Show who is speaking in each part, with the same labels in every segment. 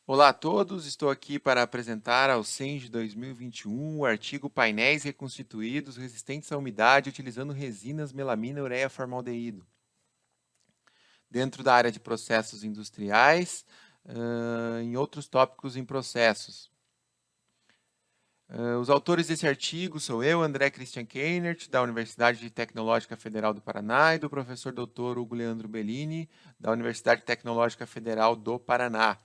Speaker 1: Olá a todos, estou aqui para apresentar ao CEN de 2021 o artigo Painéis reconstituídos resistentes à umidade utilizando resinas melamina ureia formaldeído. Dentro da área de processos industriais, em outros tópicos em processos. Os autores desse artigo sou eu, André Christian Keinert, da Universidade Tecnológica Federal do Paraná, e do professor Dr. Hugo Leandro Bellini, da Universidade Tecnológica Federal do Paraná.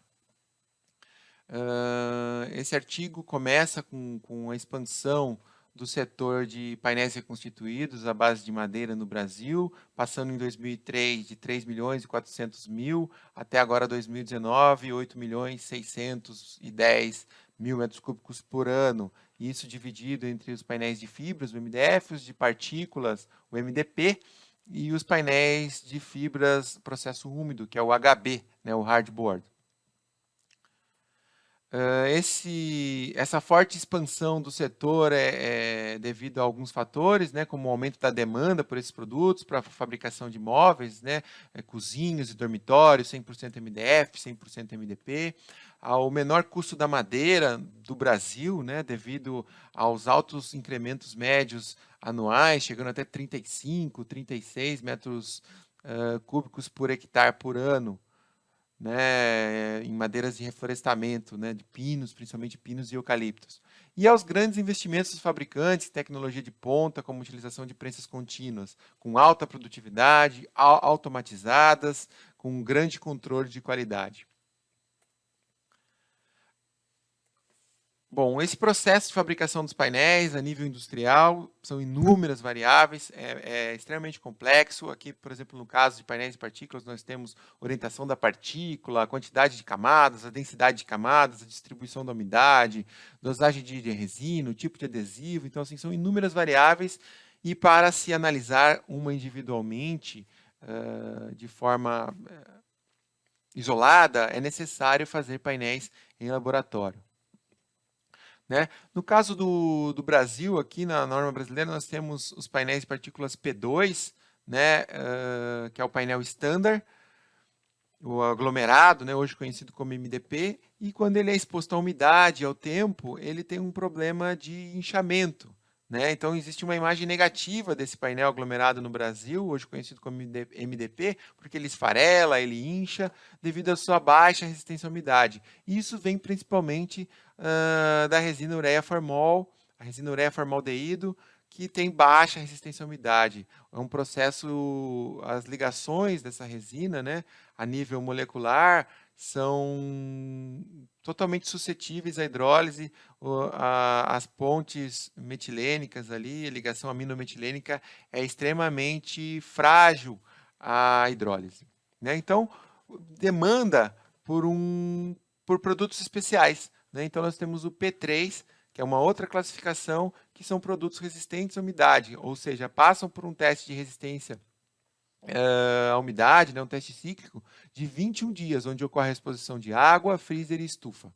Speaker 1: Esse artigo começa com a expansão do setor de painéis reconstituídos à base de madeira no Brasil, passando em 2003 de 3 milhões e 400 mil até agora 2019, 8 milhões 610 mil metros cúbicos por ano. Isso dividido entre os painéis de fibras, o MDF, os de partículas, o MDP, e os painéis de fibras processo úmido, que é o HB, né, o hardboard. Essa forte expansão do setor é devido a alguns fatores, né, como o aumento da demanda por esses produtos para a fabricação de móveis, né, cozinhas e dormitórios, 100% MDF, 100% MDP, ao menor custo da madeira do Brasil, né, devido aos altos incrementos médios anuais, chegando até 35, 36 metros cúbicos por hectare por ano, né, em madeiras de reflorestamento, né, de pinos, principalmente pinos e eucaliptos. E aos grandes investimentos dos fabricantes, tecnologia de ponta, como utilização de prensas contínuas, com alta produtividade, automatizadas, com um grande controle de qualidade. Bom, esse processo de fabricação dos painéis a nível industrial são inúmeras variáveis, é extremamente complexo. Aqui, por exemplo, no caso de painéis de partículas, nós temos orientação da partícula, a quantidade de camadas, a densidade de camadas, a distribuição da umidade, dosagem de resina, o tipo de adesivo. Então, assim, são inúmeras variáveis e para se analisar uma individualmente, de forma isolada, é necessário fazer painéis em laboratório. Né? No caso do Brasil, aqui na norma brasileira, nós temos os painéis de partículas P2, né, que é o painel standard, o aglomerado, né, hoje conhecido como MDP, e quando ele é exposto à umidade, ao tempo, ele tem um problema de inchamento. Né? Então, existe uma imagem negativa desse painel aglomerado no Brasil, hoje conhecido como MDP, porque ele esfarela, ele incha, devido à sua baixa resistência à umidade. E isso vem principalmente da resina ureia formol, a resina ureia formaldeído, que tem baixa resistência à umidade. É um processo, as ligações dessa resina, né, a nível molecular, são totalmente suscetíveis à hidrólise, as pontes metilênicas ali, a ligação aminometilênica é extremamente frágil à hidrólise. Né? Então, demanda por produtos especiais. Né? Então, nós temos o P3, que é uma outra classificação, que são produtos resistentes à umidade, ou seja, passam por um teste de resistência à umidade, né, um teste cíclico, de 21 dias, onde ocorre a exposição de água, freezer e estufa.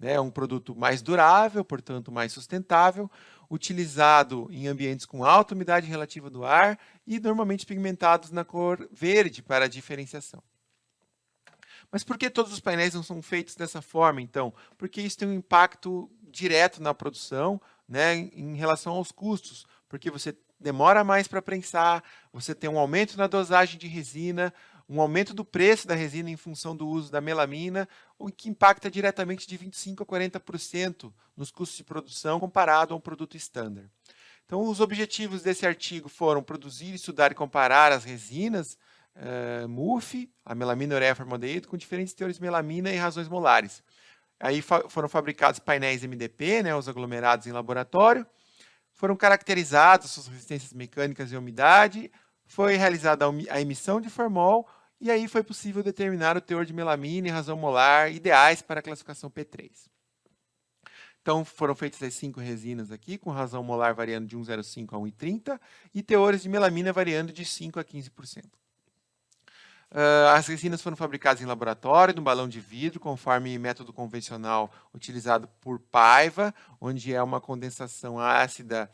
Speaker 1: É um produto mais durável, portanto mais sustentável, utilizado em ambientes com alta umidade relativa do ar e normalmente pigmentados na cor verde para a diferenciação. Mas por que todos os painéis não são feitos dessa forma, então? Porque isso tem um impacto direto na produção, né, em relação aos custos, porque você demora mais para prensar, você tem um aumento na dosagem de resina, um aumento do preço da resina em função do uso da melamina, o que impacta diretamente de 25% a 40% nos custos de produção comparado a um produto standard. Então, os objetivos desse artigo foram produzir, estudar e comparar as resinas MUF, a melamina ureia formaldeído, com diferentes teores de melamina e razões molares. Aí foram fabricados painéis MDP, né, os aglomerados em laboratório, foram caracterizadas suas resistências mecânicas e umidade, foi realizada a emissão de formol, e aí foi possível determinar o teor de melamina e razão molar ideais para a classificação P3. Então, foram feitas as 5 resinas aqui, com razão molar variando de 1,05 a 1,30 e teores de melamina variando de 5 a 15%. As resinas foram fabricadas em laboratório, no balão de vidro, conforme método convencional utilizado por Paiva, onde é uma condensação ácida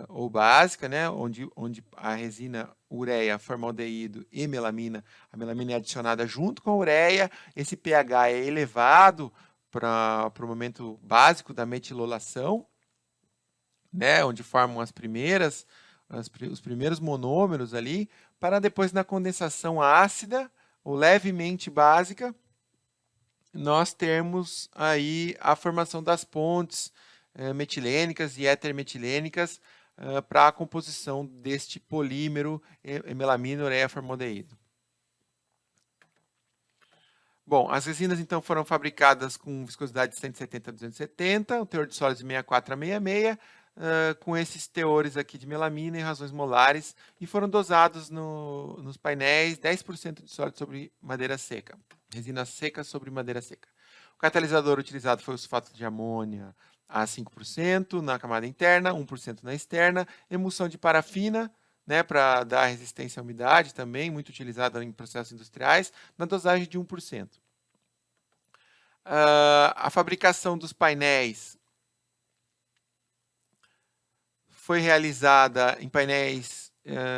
Speaker 1: ou básica, né, onde a resina, ureia, formaldeído e melamina, a melamina é adicionada junto com a ureia, esse pH é elevado para o momento básico da metilolação, né, onde formam os primeiros monômeros ali, para depois na condensação ácida ou levemente básica, nós termos aí a formação das pontes metilênicas e heterometilênicas para a composição deste polímero melamina ureia formaldeído. Bom, as resinas então foram fabricadas com viscosidade de 170 a 270, o teor de sólidos de 64 a 66, com esses teores aqui de melamina e razões molares, e foram dosados nos painéis 10% de sólido sobre madeira seca, resina seca sobre madeira seca. O catalisador utilizado foi o sulfato de amônia a 5% na camada interna, 1% na externa, emulsão de parafina, né, para dar resistência à umidade também, muito utilizada em processos industriais, na dosagem de 1%. A fabricação dos painéis foi realizada em painéis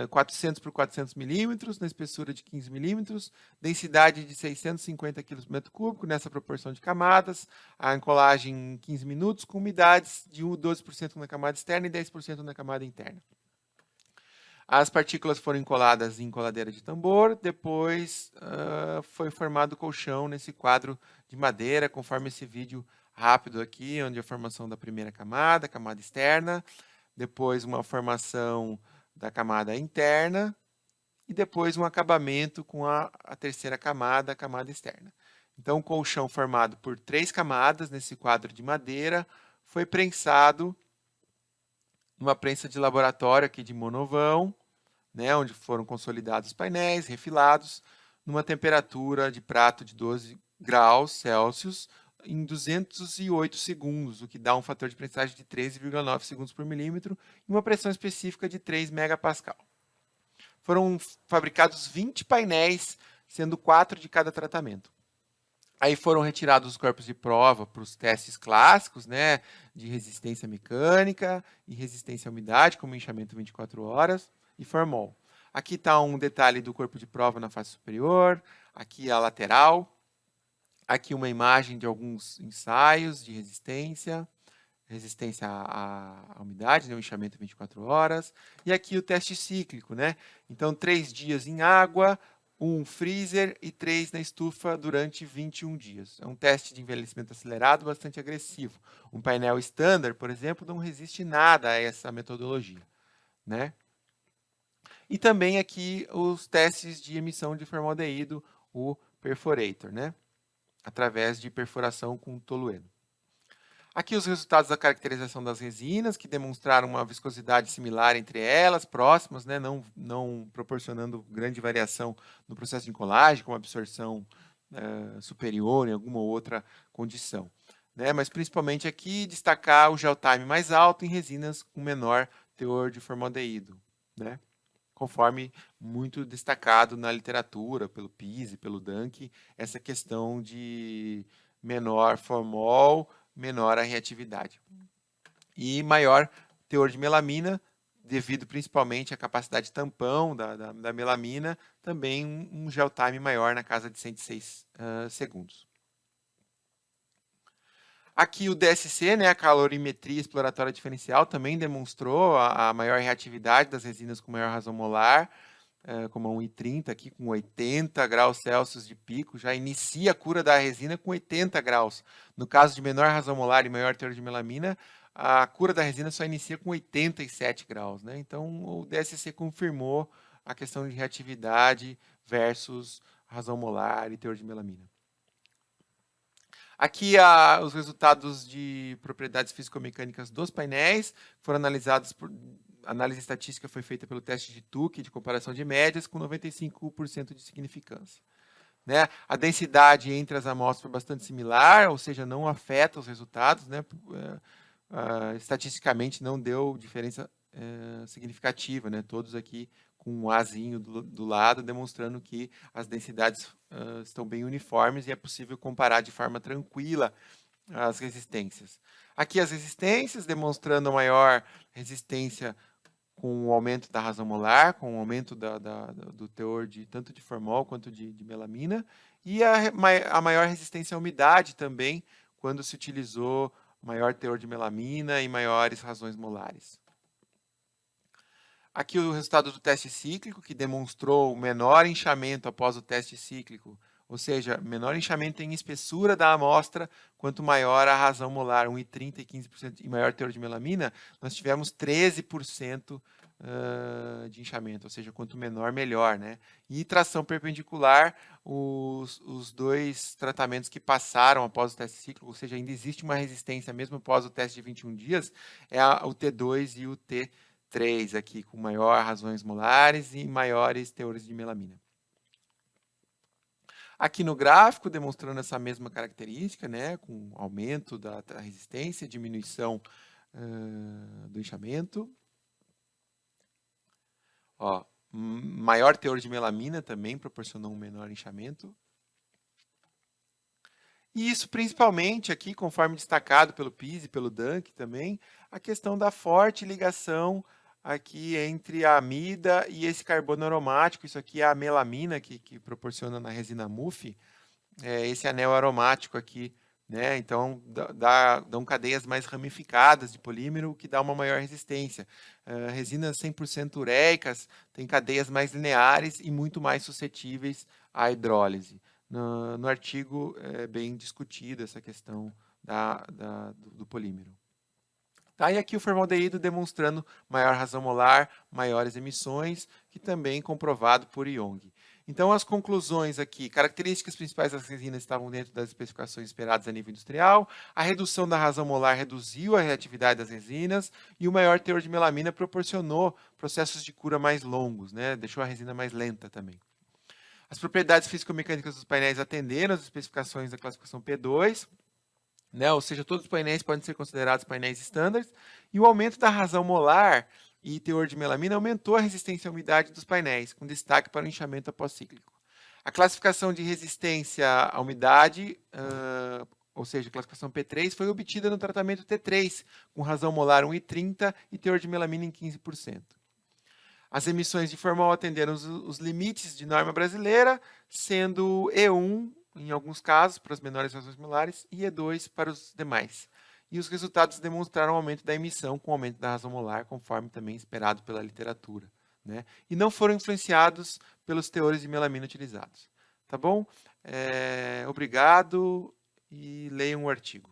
Speaker 1: 400 por 400 milímetros, na espessura de 15 milímetros, densidade de 650 kg/m3, nessa proporção de camadas, a ancolagem em 15 minutos, com umidades de 12% na camada externa e 10% na camada interna. As partículas foram encoladas em coladeira de tambor, depois foi formado o colchão nesse quadro de madeira, conforme esse vídeo rápido aqui, onde a formação da primeira camada externa, depois uma formação da camada interna e depois um acabamento com a terceira camada, a camada externa. Então, o colchão formado por 3 camadas nesse quadro de madeira foi prensado numa prensa de laboratório aqui de monovão, né, onde foram consolidados os painéis, refilados, numa temperatura de prato de 12 graus Celsius, em 208 segundos, o que dá um fator de prensagem de 13,9 segundos por milímetro e uma pressão específica de 3 megapascal. Foram fabricados 20 painéis, sendo 4 de cada tratamento. Aí foram retirados os corpos de prova para os testes clássicos, né, de resistência mecânica e resistência à umidade, como inchamento 24 horas, e formol. Aqui está um detalhe do corpo de prova na face superior, aqui a lateral, aqui uma imagem de alguns ensaios de resistência à umidade, né, o inchamento 24 horas, e aqui o teste cíclico, né? Então, 3 dias em água, 1 freezer e 3 na estufa durante 21 dias. É um teste de envelhecimento acelerado bastante agressivo. Um painel standard, por exemplo, não resiste nada a essa metodologia, né? E também aqui os testes de emissão de formaldeído, o perforator, né? Através de perfuração com tolueno. Aqui os resultados da caracterização das resinas, que demonstraram uma viscosidade similar entre elas, próximas, né? não proporcionando grande variação no processo de encolagem, com absorção superior em alguma outra condição. Né? Mas principalmente aqui destacar o gel time mais alto em resinas com menor teor de formaldeído, né? Conforme muito destacado na literatura, pelo Pise, pelo Dunk, essa questão de menor formol, menor a reatividade. E maior teor de melamina, devido principalmente à capacidade de tampão da melamina, também um gel time maior na casa de 106 segundos. Aqui o DSC, né, a calorimetria exploratória diferencial, também demonstrou a maior reatividade das resinas com maior razão molar, como a 1,30 aqui, com 80 graus Celsius de pico, já inicia a cura da resina com 80 graus. No caso de menor razão molar e maior teor de melamina, a cura da resina só inicia com 87 graus. Né? Então, o DSC confirmou a questão de reatividade versus razão molar e teor de melamina. Aqui os resultados de propriedades físico-mecânicas dos painéis foram analisados por... A análise estatística foi feita pelo teste de Tuque, de comparação de médias, com 95% de significância. Né? A densidade entre as amostras foi bastante similar, ou seja, não afeta os resultados. Né? Estatisticamente não deu diferença significativa. Né? Todos aqui com um Azinho do lado, demonstrando que as densidades estão bem uniformes e é possível comparar de forma tranquila as resistências. Aqui as resistências, demonstrando a maior resistência com o aumento da razão molar, com o aumento do teor tanto de formol quanto de melamina, e a maior resistência à umidade também, quando se utilizou maior teor de melamina e maiores razões molares. Aqui o resultado do teste cíclico, que demonstrou o menor inchamento após o teste cíclico, ou seja, menor inchamento em espessura da amostra, quanto maior a razão molar, 1,30 e 15% e maior teor de melamina, nós tivemos 13% de inchamento, ou seja, quanto menor, melhor, né? E tração perpendicular, os dois tratamentos que passaram após o teste cíclico, ou seja, ainda existe uma resistência mesmo após o teste de 21 dias, é o T2 e o T3 aqui, com maior razões molares e maiores teores de melamina. Aqui no gráfico, demonstrando essa mesma característica, né, com aumento da resistência, diminuição do inchamento. Ó, maior teor de melamina também proporcionou um menor inchamento. E isso principalmente aqui, conforme destacado pelo Pise e pelo Dunk também, a questão da forte ligação aqui entre a amida e esse carbono aromático. Isso aqui é a melamina que proporciona na resina MUF, esse anel aromático aqui, né? Então, dão cadeias mais ramificadas de polímero, o que dá uma maior resistência. Resinas 100% ureicas têm cadeias mais lineares e muito mais suscetíveis à hidrólise. No artigo é bem discutida essa questão do polímero. Tá? E aqui o formaldeído demonstrando maior razão molar, maiores emissões, que também comprovado por Young. Então, as conclusões aqui, características principais das resinas estavam dentro das especificações esperadas a nível industrial, a redução da razão molar reduziu a reatividade das resinas e o maior teor de melamina proporcionou processos de cura mais longos, né? Deixou a resina mais lenta também. As propriedades físico-mecânicas dos painéis atenderam as especificações da classificação P2, né? Ou seja, todos os painéis podem ser considerados painéis estándares, e o aumento da razão molar e teor de melamina aumentou a resistência à umidade dos painéis, com destaque para o inchamento após-cíclico. A classificação de resistência à umidade, ou seja, a classificação P3, foi obtida no tratamento T3, com razão molar 1,30 e teor de melamina em 15%. As emissões de formol atenderam os limites de norma brasileira, sendo E1, em alguns casos, para as menores razões molares, e E2 para os demais. E os resultados demonstraram aumento da emissão com aumento da razão molar, conforme também esperado pela literatura, né? E não foram influenciados pelos teores de melamina utilizados. Tá bom? Obrigado e leiam o artigo.